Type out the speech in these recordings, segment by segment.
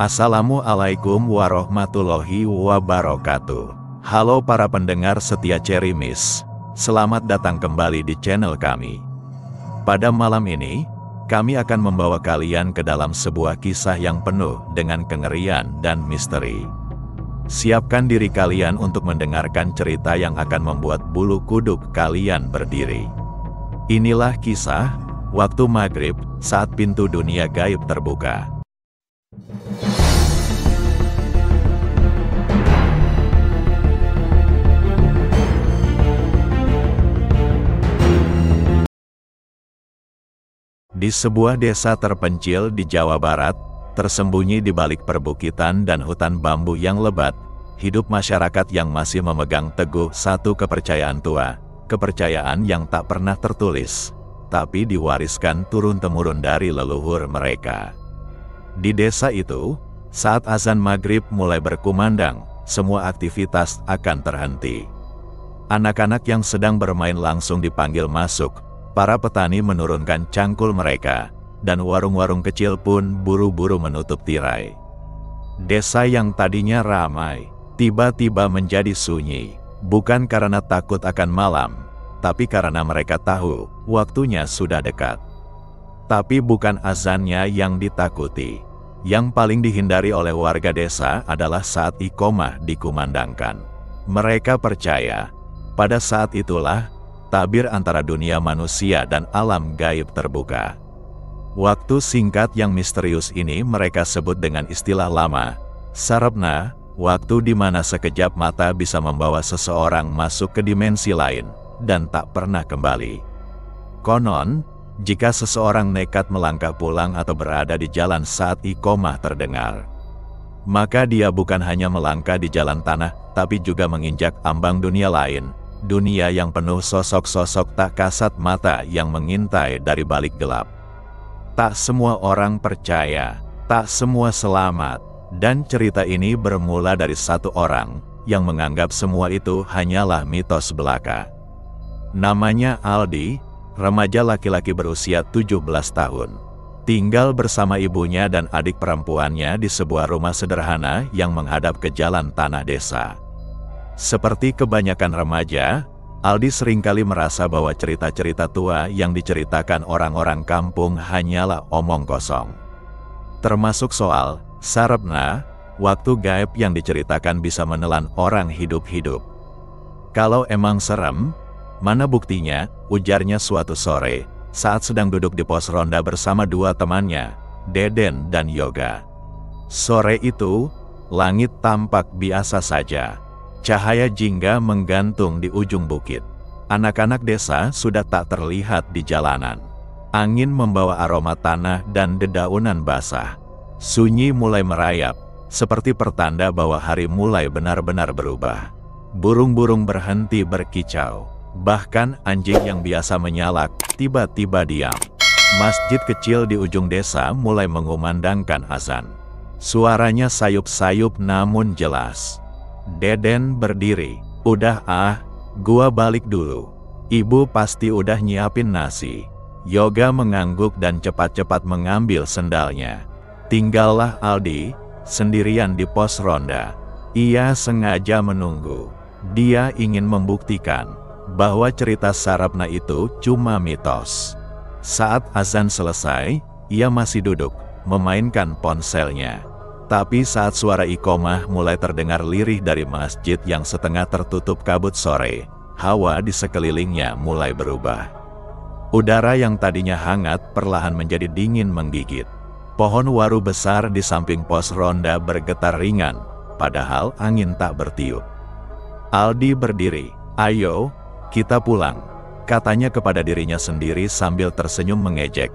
Assalamualaikum warahmatullahi wabarakatuh. Halo para pendengar setia Cherry Miss, selamat datang kembali di channel kami. Pada malam ini, kami akan membawa kalian ke dalam sebuah kisah yang penuh dengan kengerian dan misteri. Siapkan diri kalian untuk mendengarkan cerita yang akan membuat bulu kuduk kalian berdiri. Inilah kisah waktu maghrib saat pintu dunia gaib terbuka. Di sebuah desa terpencil di Jawa Barat, tersembunyi di balik perbukitan dan hutan bambu yang lebat, hidup masyarakat yang masih memegang teguh satu kepercayaan tua, kepercayaan yang tak pernah tertulis, tapi diwariskan turun-temurun dari leluhur mereka. Di desa itu, saat azan maghrib mulai berkumandang, semua aktivitas akan terhenti. Anak-anak yang sedang bermain langsung dipanggil masuk. Para petani menurunkan cangkul mereka, dan warung-warung kecil pun buru-buru menutup tirai. Desa yang tadinya ramai, tiba-tiba menjadi sunyi, bukan karena takut akan malam, tapi karena mereka tahu, waktunya sudah dekat. Tapi bukan azannya yang ditakuti. Yang paling dihindari oleh warga desa adalah saat iqomah dikumandangkan. Mereka percaya, pada saat itulah, tabir antara dunia manusia dan alam gaib terbuka. Waktu singkat yang misterius ini mereka sebut dengan istilah lama, sarabna, waktu di mana sekejap mata bisa membawa seseorang masuk ke dimensi lain, dan tak pernah kembali. Konon, jika seseorang nekat melangkah pulang atau berada di jalan saat iqomah terdengar, maka dia bukan hanya melangkah di jalan tanah, tapi juga menginjak ambang dunia lain. Dunia yang penuh sosok-sosok tak kasat mata yang mengintai dari balik gelap. Tak semua orang percaya, tak semua selamat, dan cerita ini bermula dari satu orang yang menganggap semua itu hanyalah mitos belaka. Namanya Aldi, remaja laki-laki berusia 17 tahun. Tinggal bersama ibunya dan adik perempuannya di sebuah rumah sederhana yang menghadap ke jalan tanah desa. Seperti kebanyakan remaja, Aldi seringkali merasa bahwa cerita-cerita tua yang diceritakan orang-orang kampung hanyalah omong kosong. Termasuk soal sarabna, waktu gaib yang diceritakan bisa menelan orang hidup-hidup. Kalau emang serem, mana buktinya, ujarnya suatu sore, saat sedang duduk di pos ronda bersama dua temannya, Deden dan Yoga. Sore itu, langit tampak biasa saja. Cahaya jingga menggantung di ujung bukit. Anak-anak desa sudah tak terlihat di jalanan. Angin membawa aroma tanah dan dedaunan basah. Sunyi mulai merayap, seperti pertanda bahwa hari mulai benar-benar berubah. Burung-burung berhenti berkicau. Bahkan anjing yang biasa menyalak, tiba-tiba diam. Masjid kecil di ujung desa mulai mengumandangkan azan. Suaranya sayup-sayup namun jelas. Deden berdiri, udah gua balik dulu. Ibu pasti udah nyiapin nasi. Yoga mengangguk dan cepat-cepat mengambil sendalnya. Tinggallah Aldi, sendirian di pos ronda. Ia sengaja menunggu. Dia ingin membuktikan bahwa cerita sarabna itu cuma mitos. Saat azan selesai, ia masih duduk, memainkan ponselnya. Tapi saat suara iqomah mulai terdengar lirih dari masjid yang setengah tertutup kabut sore, hawa di sekelilingnya mulai berubah. Udara yang tadinya hangat perlahan menjadi dingin menggigit. Pohon waru besar di samping pos ronda bergetar ringan, padahal angin tak bertiup. Aldi berdiri, ayo, kita pulang, katanya kepada dirinya sendiri sambil tersenyum mengejek.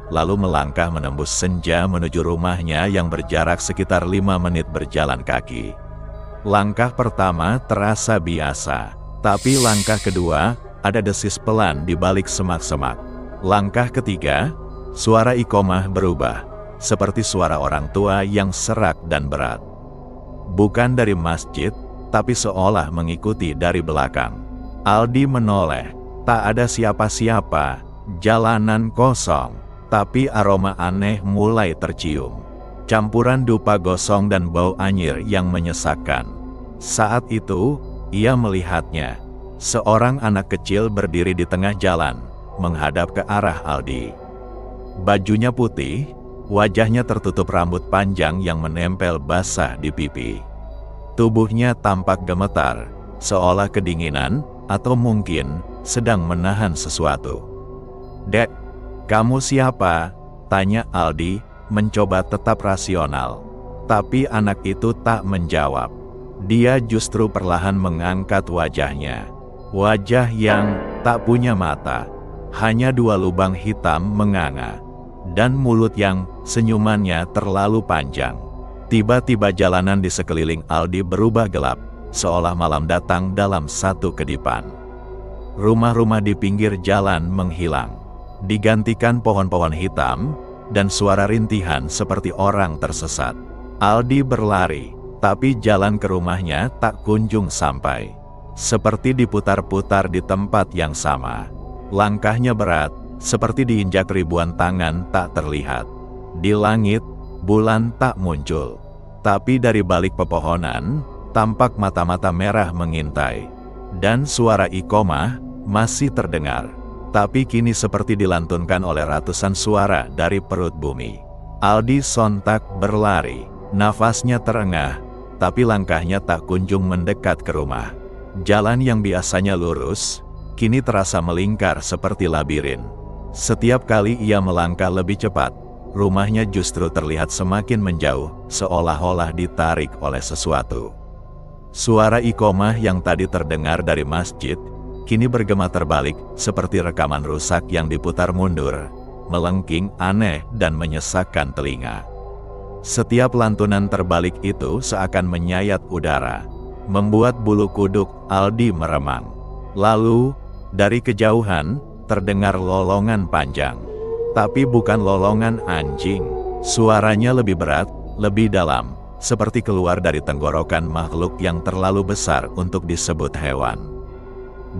Lalu melangkah menembus senja menuju rumahnya yang berjarak sekitar 5 menit berjalan kaki. Langkah pertama terasa biasa, tapi langkah kedua, ada desis pelan di balik semak-semak. Langkah ketiga, suara iqomah berubah, seperti suara orang tua yang serak dan berat. Bukan dari masjid, tapi seolah mengikuti dari belakang. Aldi menoleh, tak ada siapa-siapa, jalanan kosong. Tapi aroma aneh mulai tercium. campuran dupa gosong dan bau anyir yang menyesakkan. Saat itu, ia melihatnya. Seorang anak kecil berdiri di tengah jalan, menghadap ke arah Aldi. Bajunya putih, wajahnya tertutup rambut panjang yang menempel basah di pipi. Tubuhnya tampak gemetar, seolah kedinginan, atau mungkin sedang menahan sesuatu. "Dek, kamu siapa?" tanya Aldi, mencoba tetap rasional. Tapi anak itu tak menjawab. Dia justru perlahan mengangkat wajahnya. Wajah yang tak punya mata, hanya 2 lubang hitam menganga, dan mulut yang senyumannya terlalu panjang. Tiba-tiba jalanan di sekeliling Aldi berubah gelap, seolah malam datang dalam satu kedipan. Rumah-rumah di pinggir jalan menghilang, digantikan pohon-pohon hitam, dan suara rintihan seperti orang tersesat. Aldi berlari, tapi jalan ke rumahnya tak kunjung sampai. Seperti diputar-putar di tempat yang sama. Langkahnya berat, seperti diinjak ribuan tangan tak terlihat. Di langit, bulan tak muncul. Tapi dari balik pepohonan, tampak mata-mata merah mengintai. Dan suara iqomah masih terdengar. Tapi kini seperti dilantunkan oleh ratusan suara dari perut bumi. Aldi sontak berlari, nafasnya terengah, tapi langkahnya tak kunjung mendekat ke rumah. Jalan yang biasanya lurus, kini terasa melingkar seperti labirin. Setiap kali ia melangkah lebih cepat, rumahnya justru terlihat semakin menjauh, seolah-olah ditarik oleh sesuatu. Suara iqomah yang tadi terdengar dari masjid, kini bergema terbalik, seperti rekaman rusak yang diputar mundur, melengking aneh dan menyesakkan telinga. Setiap lantunan terbalik itu seakan menyayat udara, membuat bulu kuduk Aldi meremang. Lalu, dari kejauhan, terdengar lolongan panjang. Tapi bukan lolongan anjing. Suaranya lebih berat, lebih dalam, seperti keluar dari tenggorokan makhluk yang terlalu besar untuk disebut hewan.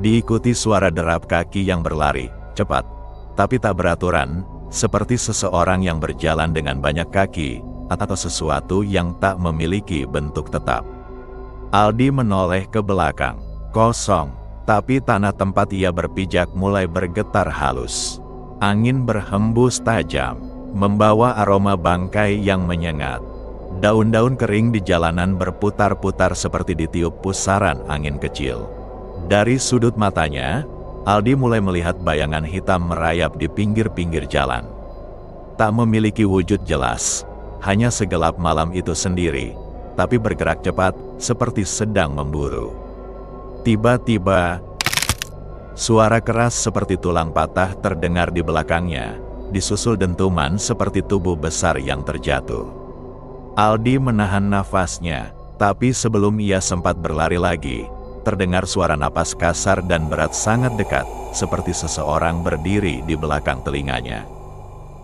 Diikuti suara derap kaki yang berlari, cepat, tapi tak beraturan, seperti seseorang yang berjalan dengan banyak kaki, atau sesuatu yang tak memiliki bentuk tetap. Aldi menoleh ke belakang, kosong, tapi tanah tempat ia berpijak mulai bergetar halus. Angin berhembus tajam, membawa aroma bangkai yang menyengat. Daun-daun kering di jalanan berputar-putar seperti ditiup pusaran angin kecil. Dari sudut matanya, Aldi mulai melihat bayangan hitam merayap di pinggir-pinggir jalan. Tak memiliki wujud jelas, hanya segelap malam itu sendiri, tapi bergerak cepat, seperti sedang memburu. Tiba-tiba, suara keras seperti tulang patah terdengar di belakangnya, disusul dentuman seperti tubuh besar yang terjatuh. Aldi menahan nafasnya, tapi sebelum ia sempat berlari lagi, terdengar suara napas kasar dan berat sangat dekat, seperti seseorang berdiri di belakang telinganya.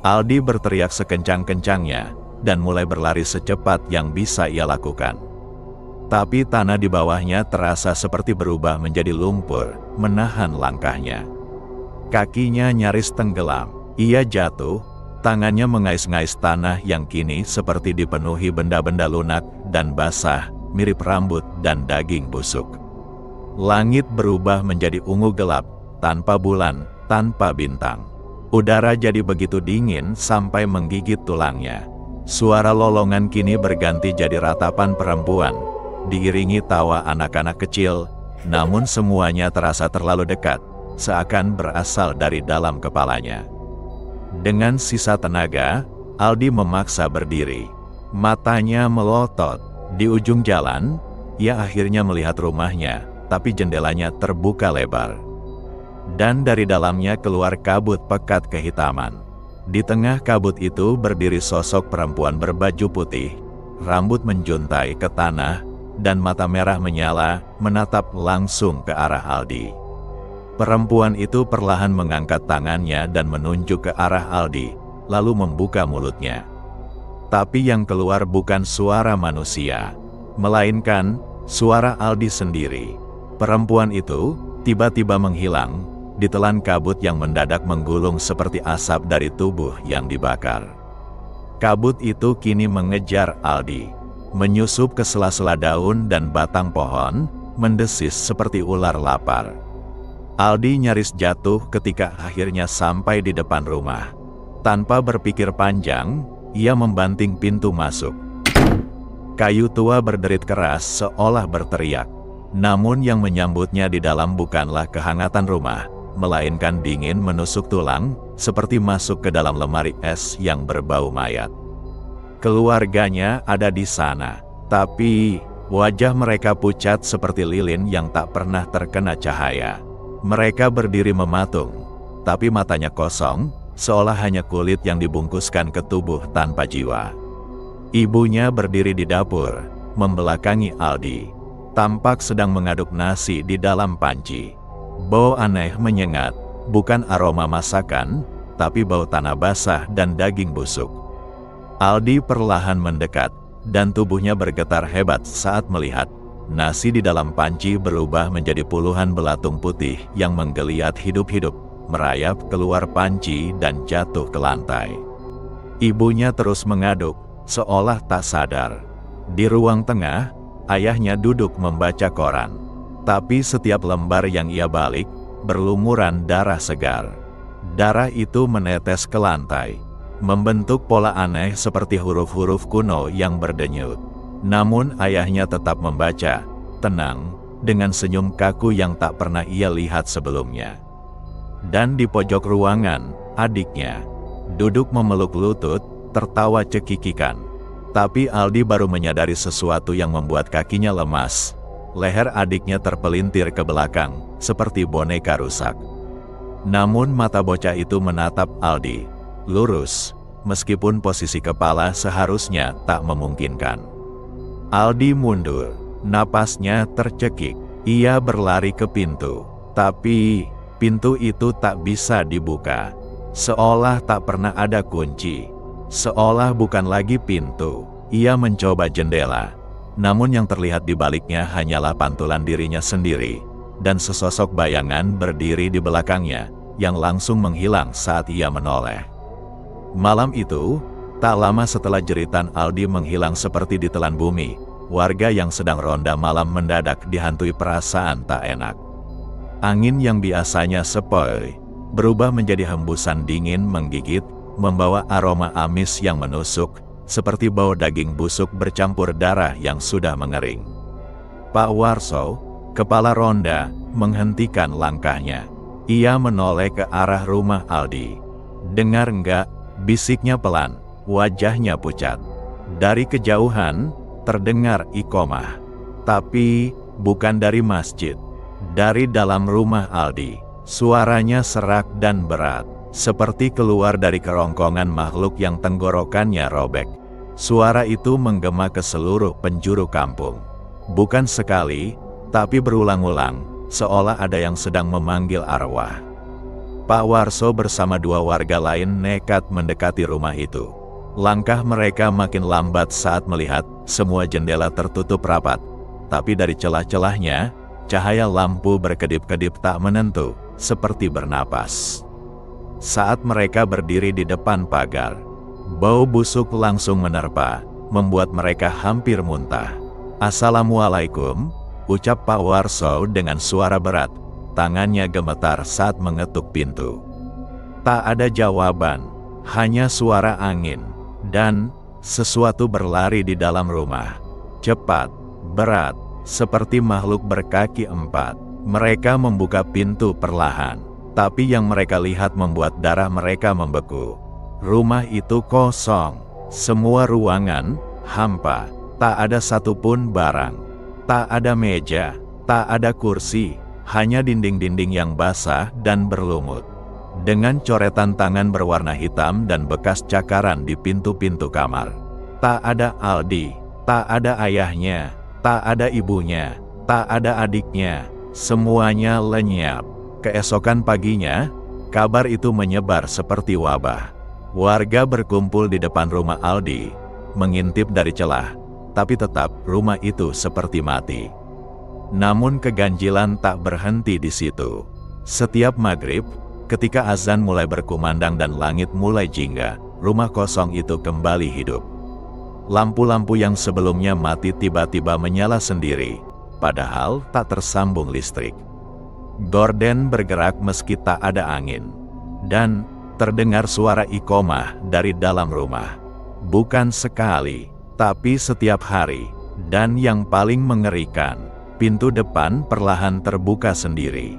Aldi berteriak sekencang-kencangnya, dan mulai berlari secepat yang bisa ia lakukan. Tapi tanah di bawahnya terasa seperti berubah menjadi lumpur, menahan langkahnya. Kakinya nyaris tenggelam, ia jatuh, tangannya mengais-ngais tanah yang kini seperti dipenuhi benda-benda lunak dan basah, mirip rambut dan daging busuk. Langit berubah menjadi ungu gelap, tanpa bulan, tanpa bintang. Udara jadi begitu dingin sampai menggigit tulangnya. Suara lolongan kini berganti jadi ratapan perempuan, diiringi tawa anak-anak kecil, namun semuanya terasa terlalu dekat, seakan berasal dari dalam kepalanya. Dengan sisa tenaga, Aldi memaksa berdiri. Matanya melotot. Di ujung jalan, ia akhirnya melihat rumahnya, tapi jendelanya terbuka lebar. Dan dari dalamnya keluar kabut pekat kehitaman. Di tengah kabut itu berdiri sosok perempuan berbaju putih, rambut menjuntai ke tanah, dan mata merah menyala, menatap langsung ke arah Aldi. Perempuan itu perlahan mengangkat tangannya dan menunjuk ke arah Aldi, lalu membuka mulutnya. Tapi yang keluar bukan suara manusia, melainkan suara Aldi sendiri. Perempuan itu tiba-tiba menghilang, ditelan kabut yang mendadak menggulung seperti asap dari tubuh yang dibakar. Kabut itu kini mengejar Aldi, menyusup ke sela-sela daun dan batang pohon, mendesis seperti ular lapar. Aldi nyaris jatuh ketika akhirnya sampai di depan rumah. Tanpa berpikir panjang, ia membanting pintu masuk. Kayu tua berderit keras seolah berteriak. Namun yang menyambutnya di dalam bukanlah kehangatan rumah, melainkan dingin menusuk tulang, seperti masuk ke dalam lemari es yang berbau mayat. Keluarganya ada di sana, tapi wajah mereka pucat seperti lilin yang tak pernah terkena cahaya. Mereka berdiri mematung, tapi matanya kosong, seolah hanya kulit yang dibungkuskan ke tubuh tanpa jiwa. Ibunya berdiri di dapur, membelakangi Aldi. Tampak sedang mengaduk nasi di dalam panci. Bau aneh menyengat, bukan aroma masakan, tapi bau tanah basah dan daging busuk. Aldi perlahan mendekat, dan tubuhnya bergetar hebat saat melihat nasi di dalam panci berubah menjadi puluhan belatung putih yang menggeliat hidup-hidup, merayap keluar panci dan jatuh ke lantai. Ibunya terus mengaduk, seolah tak sadar. Di ruang tengah, ayahnya duduk membaca koran. Tapi setiap lembar yang ia balik, berlumuran darah segar. Darah itu menetes ke lantai, membentuk pola aneh seperti huruf-huruf kuno yang berdenyut. Namun ayahnya tetap membaca, tenang, dengan senyum kaku yang tak pernah ia lihat sebelumnya. Dan di pojok ruangan, adiknya duduk memeluk lutut, tertawa cekikikan. Tapi Aldi baru menyadari sesuatu yang membuat kakinya lemas. Leher adiknya terpelintir ke belakang, seperti boneka rusak. Namun mata bocah itu menatap Aldi, lurus, meskipun posisi kepala seharusnya tak memungkinkan. Aldi mundur, napasnya tercekik. Ia berlari ke pintu, tapi pintu itu tak bisa dibuka. Seolah tak pernah ada kunci. Seolah bukan lagi pintu, ia mencoba jendela. Namun yang terlihat di baliknya hanyalah pantulan dirinya sendiri, dan sesosok bayangan berdiri di belakangnya, yang langsung menghilang saat ia menoleh. Malam itu, tak lama setelah jeritan Aldi menghilang seperti ditelan bumi, warga yang sedang ronda malam mendadak dihantui perasaan tak enak. Angin yang biasanya sepoi, berubah menjadi hembusan dingin menggigit, membawa aroma amis yang menusuk, seperti bau daging busuk bercampur darah yang sudah mengering. Pak Warso, kepala ronda, menghentikan langkahnya. Ia menoleh ke arah rumah Aldi. "Dengar enggak?" bisiknya pelan, wajahnya pucat. Dari kejauhan, terdengar iqomah. Tapi, bukan dari masjid. Dari dalam rumah Aldi, suaranya serak dan berat. Seperti keluar dari kerongkongan makhluk yang tenggorokannya robek. Suara itu menggema ke seluruh penjuru kampung. Bukan sekali, tapi berulang-ulang, seolah ada yang sedang memanggil arwah. Pak Warso bersama dua warga lain nekat mendekati rumah itu. Langkah mereka makin lambat saat melihat semua jendela tertutup rapat. Tapi dari celah-celahnya, cahaya lampu berkedip-kedip tak menentu, seperti bernapas. Saat mereka berdiri di depan pagar, bau busuk langsung menerpa, membuat mereka hampir muntah. "Assalamualaikum," ucap Pak Warso dengan suara berat. Tangannya gemetar saat mengetuk pintu. Tak ada jawaban, hanya suara angin, dan sesuatu berlari di dalam rumah. Cepat, berat, seperti makhluk berkaki empat. Mereka membuka pintu perlahan. Tapi yang mereka lihat membuat darah mereka membeku. Rumah itu kosong. Semua ruangan hampa. Tak ada satupun barang. Tak ada meja. Tak ada kursi. Hanya dinding-dinding yang basah dan berlumut. Dengan coretan tangan berwarna hitam dan bekas cakaran di pintu-pintu kamar. Tak ada Aldi. Tak ada ayahnya. Tak ada ibunya. Tak ada adiknya. Semuanya lenyap. Keesokan paginya, kabar itu menyebar seperti wabah. Warga berkumpul di depan rumah Aldi, mengintip dari celah, tapi tetap rumah itu seperti mati. Namun keganjilan tak berhenti di situ. Setiap maghrib, ketika azan mulai berkumandang dan langit mulai jingga, rumah kosong itu kembali hidup. Lampu-lampu yang sebelumnya mati tiba-tiba menyala sendiri, padahal tak tersambung listrik. Gordon bergerak meski tak ada angin. Dan terdengar suara iqomah dari dalam rumah. Bukan sekali, tapi setiap hari. Dan yang paling mengerikan, pintu depan perlahan terbuka sendiri.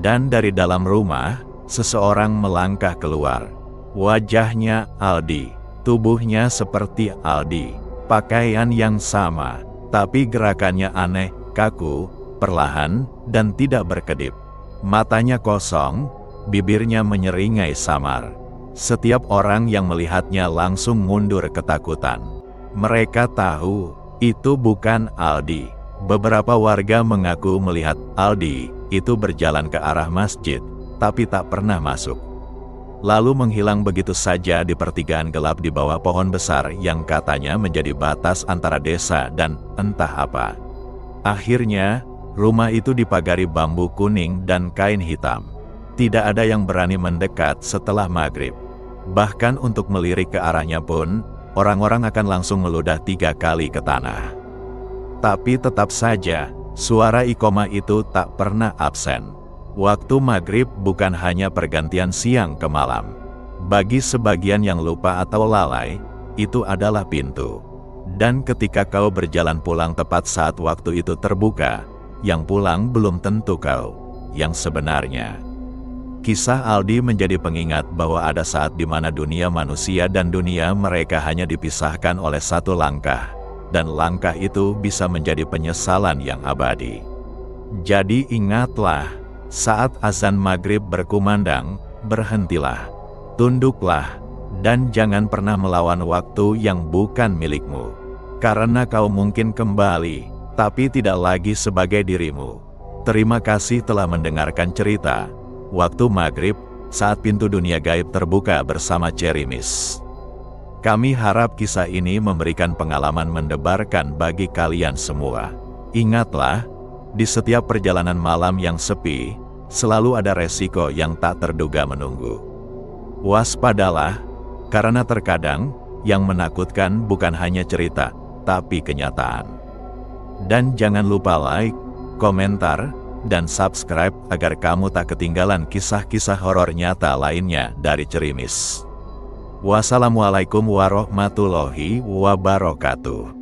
Dan dari dalam rumah, seseorang melangkah keluar. Wajahnya Aldi, tubuhnya seperti Aldi, pakaian yang sama, tapi gerakannya aneh, kaku, perlahan, dan tidak berkedip. Matanya kosong, bibirnya menyeringai samar. Setiap orang yang melihatnya langsung mundur ketakutan. Mereka tahu, itu bukan Aldi. Beberapa warga mengaku melihat Aldi itu berjalan ke arah masjid, tapi tak pernah masuk. Lalu menghilang begitu saja di pertigaan gelap di bawah pohon besar yang katanya menjadi batas antara desa dan entah apa. Akhirnya, rumah itu dipagari bambu kuning dan kain hitam. Tidak ada yang berani mendekat setelah maghrib. Bahkan untuk melirik ke arahnya pun, orang-orang akan langsung meludah 3 kali ke tanah. Tapi tetap saja, suara iqomah itu tak pernah absen. Waktu maghrib bukan hanya pergantian siang ke malam. Bagi sebagian yang lupa atau lalai, itu adalah pintu. Dan ketika kau berjalan pulang tepat saat waktu itu terbuka, yang pulang belum tentu kau, yang sebenarnya. Kisah Aldi menjadi pengingat bahwa ada saat di mana dunia manusia dan dunia mereka hanya dipisahkan oleh satu langkah, dan langkah itu bisa menjadi penyesalan yang abadi. Jadi ingatlah, saat azan maghrib berkumandang, berhentilah, tunduklah, dan jangan pernah melawan waktu yang bukan milikmu. Karena kau mungkin kembali, tapi tidak lagi sebagai dirimu. Terima kasih telah mendengarkan cerita Waktu Maghrib, saat pintu dunia gaib terbuka bersama Cerimis. Kami harap kisah ini memberikan pengalaman mendebarkan bagi kalian semua. Ingatlah, di setiap perjalanan malam yang sepi, selalu ada resiko yang tak terduga menunggu. Waspadalah, karena terkadang, yang menakutkan bukan hanya cerita, tapi kenyataan. Dan jangan lupa like, komentar, dan subscribe agar kamu tak ketinggalan kisah-kisah horor nyata lainnya dari Cerimis. Wassalamualaikum warahmatullahi wabarakatuh.